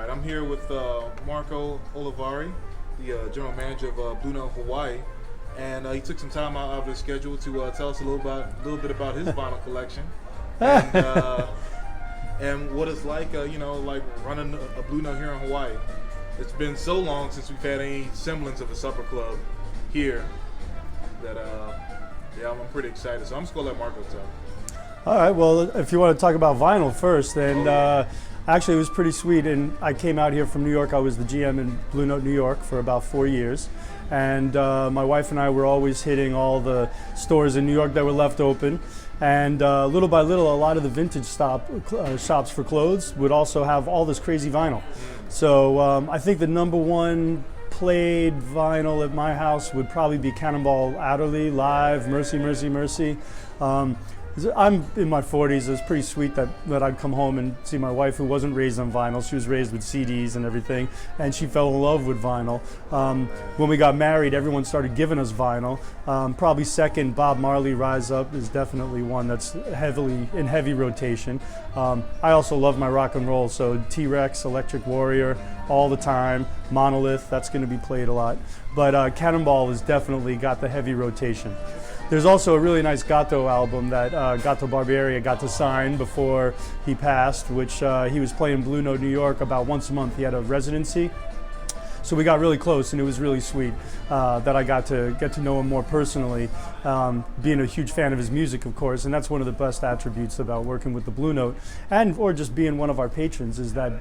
right, I'm here with Marco Olivari, the general manager of Blue Note Hawaii, and he took some time out of his schedule to tell us a little bit about his vinyl collection, and what it's like, like running a Blue Note here in Hawaii. It's been so long since we've had any semblance of a supper club here that I'm pretty excited. So I'm just gonna let Marco tell. All right. Well, if you want to talk about vinyl first, then. Actually, it was pretty sweet, and I came out here from New York. I was the GM in Blue Note New York for about 4 years, and my wife and I were always hitting all the stores in New York that were left open, and little by little, a lot of the vintage shops for clothes would also have all this crazy vinyl. So I think the number one played vinyl at my house would probably be Cannonball Adderley Live, Mercy, Mercy, Mercy. I'm in my 40s. It was pretty sweet that I'd come home and see my wife, who wasn't raised on vinyl. She was raised with CDs and everything, and she fell in love with vinyl. When we got married, everyone started giving us vinyl. Probably second, Bob Marley Rise Up is definitely one that's in heavy rotation. I also love my rock and roll, so T-Rex, Electric Warrior, all the time. Monolith, that's going to be played a lot. But Cannonball has definitely got the heavy rotation. There's also a really nice Gatto album that Gatto Barbieri got to sign before he passed, which he was playing Blue Note New York about once a month. He had a residency. So we got really close, and it was really sweet that I got to get to know him more personally, being a huge fan of his music, of course, and that's one of the best attributes about working with the Blue Note, or just being one of our patrons, is that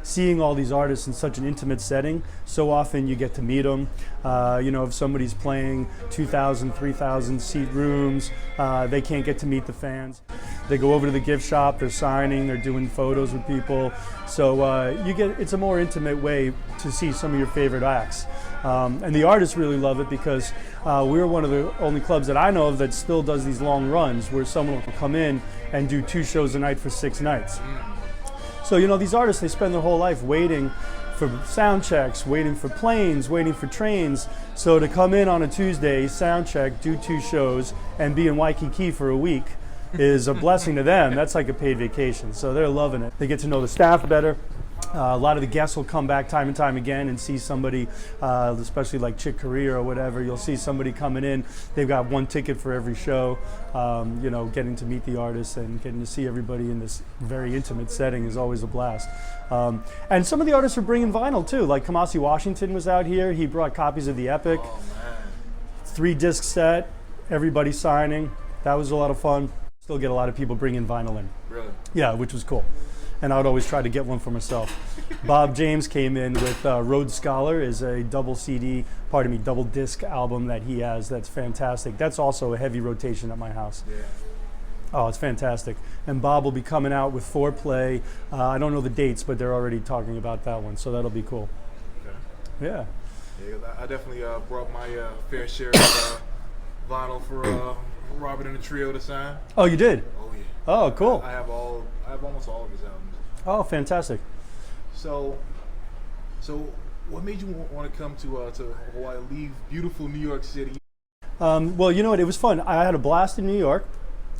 seeing all these artists in such an intimate setting, so often you get to meet them. If somebody's playing 2,000, 3,000 seat rooms, they can't get to meet the fans. They go over to the gift shop, they're signing, they're doing photos with people. So it's a more intimate way to see some of your favorite acts. And the artists really love it because we're one of the only clubs that I know of that still does these long runs where someone will come in and do 2 shows a night for 6 nights. So, these artists, they spend their whole life waiting for sound checks, waiting for planes, waiting for trains. So to come in on a Tuesday, sound check, do 2 shows, and be in Waikiki for a week is a blessing to them. That's like a paid vacation. So they're loving it. They get to know the staff better. A lot of the guests will come back time and time again and see somebody, especially like Chick Corea or whatever. You'll see somebody coming in. They've got 1 ticket for every show. Getting to meet the artists and getting to see everybody in this very intimate setting is always a blast. And some of the artists are bringing vinyl too. Like Kamasi Washington was out here. He brought copies of The Epic. 3-disc set, everybody signing. That was a lot of fun. Still get a lot of people bringing vinyl in. Really? Yeah, which was cool. And I would always try to get one for myself. Bob James came in with Rhodes Scholar, is a double disc album that he has that's fantastic. That's also a heavy rotation at my house. Yeah. Oh, it's fantastic. And Bob will be coming out with Foreplay. I don't know the dates, but they're already talking about that one, so that'll be cool. Okay. Yeah. Yeah, I definitely brought my fair share of vinyl for Robert and the Trio to sign. Oh, you did? Oh, yeah. Oh, cool. I have almost all of his albums. Oh, fantastic. So what made you want to come to Hawaii, leave beautiful New York City? Well, you know what? It was fun. I had a blast in New York.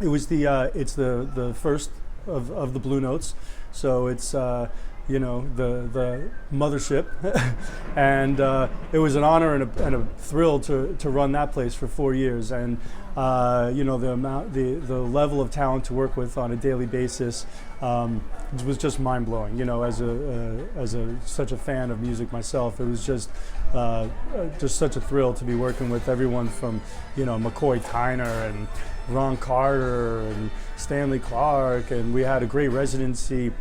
It was it's the first of the Blue Notes, so it's the mothership, and it was an honor and a thrill to run that place for 4 years, and the level of talent to work with on a daily basis was just mind blowing. As such a fan of music myself, it was just such a thrill to be working with everyone from McCoy Tyner and Ron Carter and Stanley Clarke, and we had a great residency.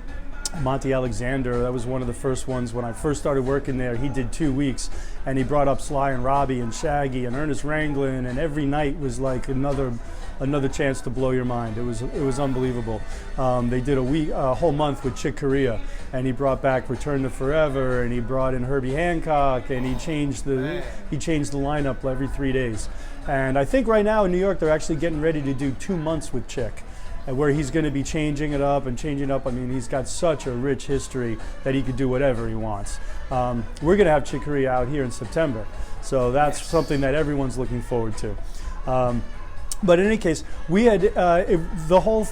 Monty Alexander, that was one of the first ones when I first started working there. He did 2 weeks, and he brought up Sly and Robbie and Shaggy and Ernest Ranglin, and every night was like another chance to blow your mind. It was unbelievable. They did a whole month with Chick Corea, and he brought back Return to Forever, and he brought in Herbie Hancock, and he changed the lineup every 3 days. And I think right now in New York they're actually getting ready to do 2 months with Chick, where he's going to be changing it up and changing up. I mean, he's got such a rich history that he could do whatever he wants. We're going to have Chick Corea out here in September, so that's something that everyone's looking forward to. But in any case, we had the whole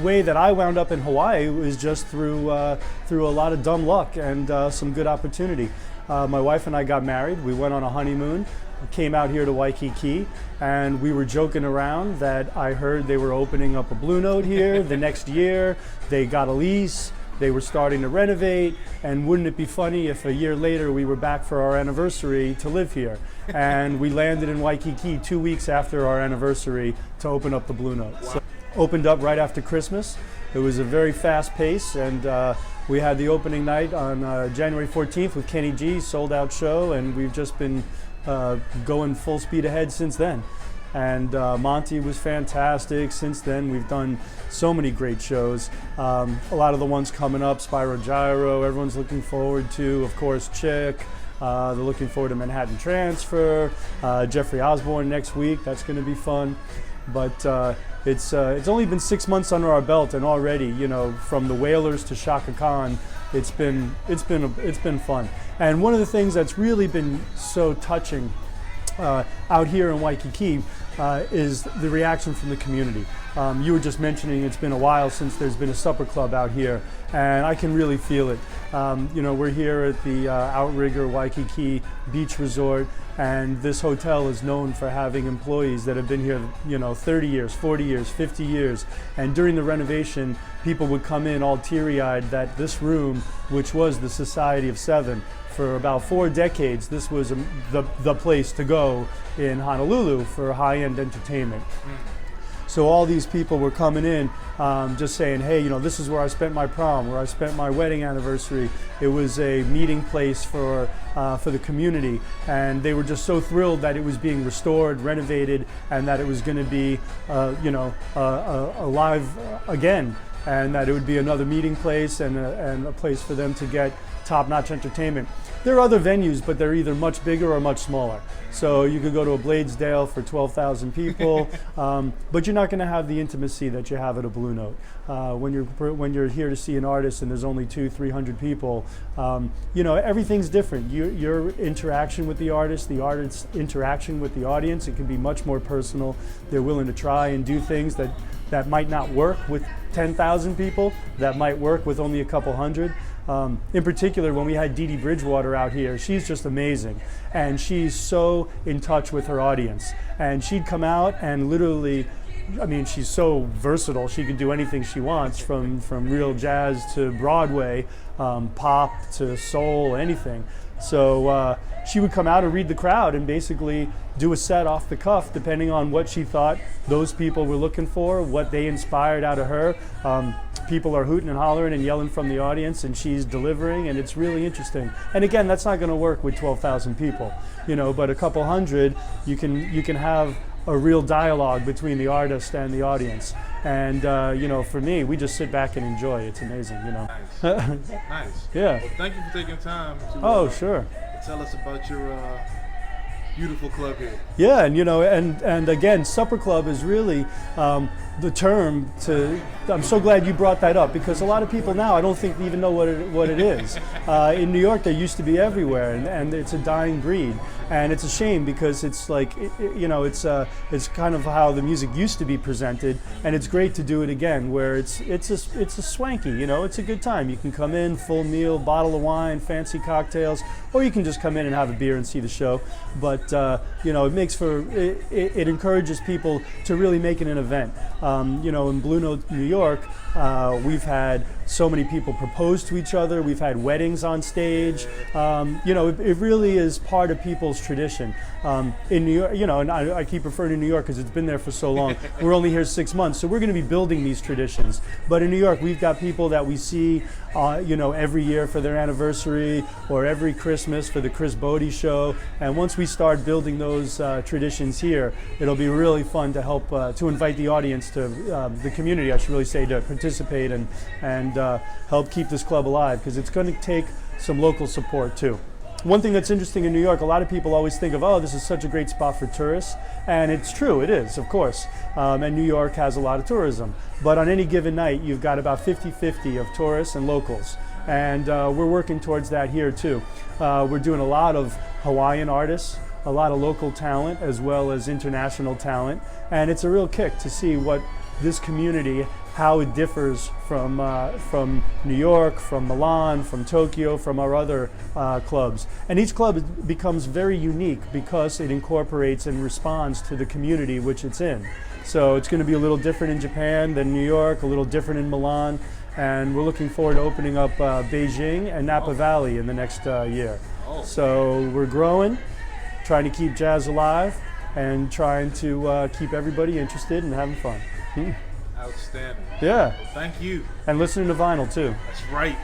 way that I wound up in Hawaii was just through a lot of dumb luck and some good opportunity. My wife and I got married. We went on a honeymoon, came out here to Waikiki, and we were joking around that I heard they were opening up a Blue Note here the next year. They got a lease. They were starting to renovate, and wouldn't it be funny if a year later we were back for our anniversary to live here? And we landed in Waikiki 2 weeks after our anniversary to open up the Blue Note. Wow. So, opened up right after Christmas. It was a very fast pace, and we had the opening night on January 14th with Kenny G, sold out show, and we've just been going full speed ahead since then. And Monty was fantastic. Since then, we've done so many great shows. A lot of the ones coming up, Spyro Gyro, everyone's looking forward to. Of course, Chick. They're looking forward to Manhattan Transfer. Jeffrey Osborne next week. That's going to be fun. But it's only been 6 months under our belt, and already, you know, from the Whalers to Shaka Khan, it's been fun. And one of the things that's really been so touching out here in Waikiki is the reaction from the community. You were just mentioning it's been a while since there's been a supper club out here, and I can really feel it. You know, we're here at the Outrigger Waikiki Beach Resort, and this hotel is known for having employees that have been here, you know, 30 years, 40 years, 50 years. And during the renovation, people would come in all teary-eyed that this room, which was the Society of Seven, for about 4 decades, this was the place to go in Honolulu for high-end entertainment. So all these people were coming in just saying, hey, you know, this is where I spent my prom, where I spent my wedding anniversary. It was a meeting place for the community, and they were just so thrilled that it was being restored, renovated, and that it was going to be, you know, alive again, and that it would be another meeting place and a place for them to get top-notch entertainment. There are other venues, but they're either much bigger or much smaller. So you could go to a Bladesdale for 12,000 people, but you're not going to have the intimacy that you have at a Blue Note. When you're here to see an artist and there's only 200-300 people, you know, everything's different. Your interaction with the artist's interaction with the audience, it can be much more personal. They're willing to try and do things that might not work with 10,000 people, that might work with only a couple hundred. In particular, when we had Dee Dee Bridgewater out here, she's just amazing. And she's so in touch with her audience. And she'd come out and literally, I mean, she's so versatile. She can do anything she wants, from real jazz to Broadway, pop to soul, anything. So she would come out and read the crowd and basically do a set off the cuff, depending on what she thought those people were looking for, what they inspired out of her. People are hooting and hollering and yelling from the audience, and she's delivering, and it's really interesting. And again, that's not going to work with 12,000 people, you know, but a couple hundred, you can have a real dialogue between the artist and the audience. And you know, for me, we just sit back and enjoy. It's amazing, you know. Nice. Nice. Yeah. Well, thank you for taking time to Sure. tell us about your beautiful club here. Yeah, and you know, and again, supper club is really the term to. I'm so glad you brought that up, because a lot of people now, I don't think, even know what it is. In New York, they used to be everywhere, and it's a dying breed, and it's a shame, because it's like, you know, it's kind of how the music used to be presented, and it's great to do it again, where it's a swanky, you know, it's a good time. You can come in, full meal, bottle of wine, fancy cocktails, or you can just come in and have a beer and see the show. But you know, it encourages people to really make it an event. You know, in Blue Note, New York, we've had so many people propose to each other. We've had weddings on stage. You know, it really is part of people's tradition. In New York, you know, and I keep referring to New York because it's been there for so long. We're only here 6 months, so we're going to be building these traditions. But in New York, we've got people that we see, you know, every year for their anniversary, or every Christmas for the Chris Bodie show. And once we start building those traditions here, it'll be really fun to help to invite the audience, to the community, I should really say, to participate and help keep this club alive, because it's going to take some local support too. One thing that's interesting in New York, a lot of people always think of, oh, this is such a great spot for tourists, and it's true, it is, of course, and New York has a lot of tourism, but on any given night, you've got about 50-50 of tourists and locals, and we're working towards that here too. We're doing a lot of Hawaiian artists, a lot of local talent, as well as international talent, and it's a real kick to see what this community how it differs from New York, from Milan, from Tokyo, from our other clubs. And each club becomes very unique because it incorporates and responds to the community which it's in. So it's going to be a little different in Japan than New York, a little different in Milan, and we're looking forward to opening up Beijing and Napa Valley in the next year. So we're growing, trying to keep jazz alive, and trying to keep everybody interested and having fun. Outstanding. Yeah. Well, thank you. And listening to vinyl too. That's right.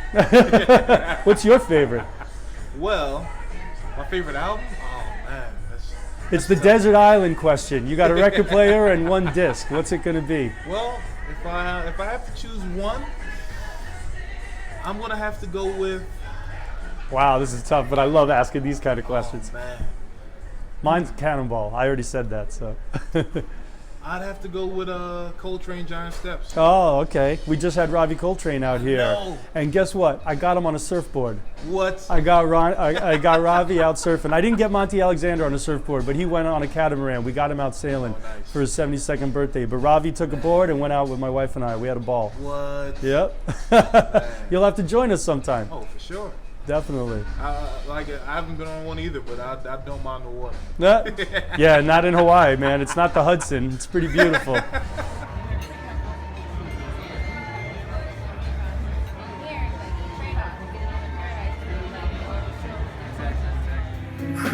What's your favorite? Well, my favorite album? Oh man, it's the desert island question. You got a record player and one disc. What's it going to be? Well, if I have to choose one, I'm gonna have to go with. Wow, this is tough, but I love asking these kind of questions. Oh, man. Mine's Cannonball. I already said that, so. I'd have to go with Coltrane Giant Steps. Oh, okay. We just had Ravi Coltrane out here, know. and guess what? I got him on a surfboard. What? I got Ravi out surfing. I didn't get Monty Alexander on a surfboard, but he went on a catamaran. We got him out sailing for his 72nd birthday. But Ravi took a board and went out with my wife and I. We had a ball. What? Yep. You'll have to join us sometime. Oh, for sure. Definitely. I haven't been on one either, but I don't mind the water. Yeah, not in Hawaii, man. It's not the Hudson. It's pretty beautiful. Here, trade off. Get another paradise.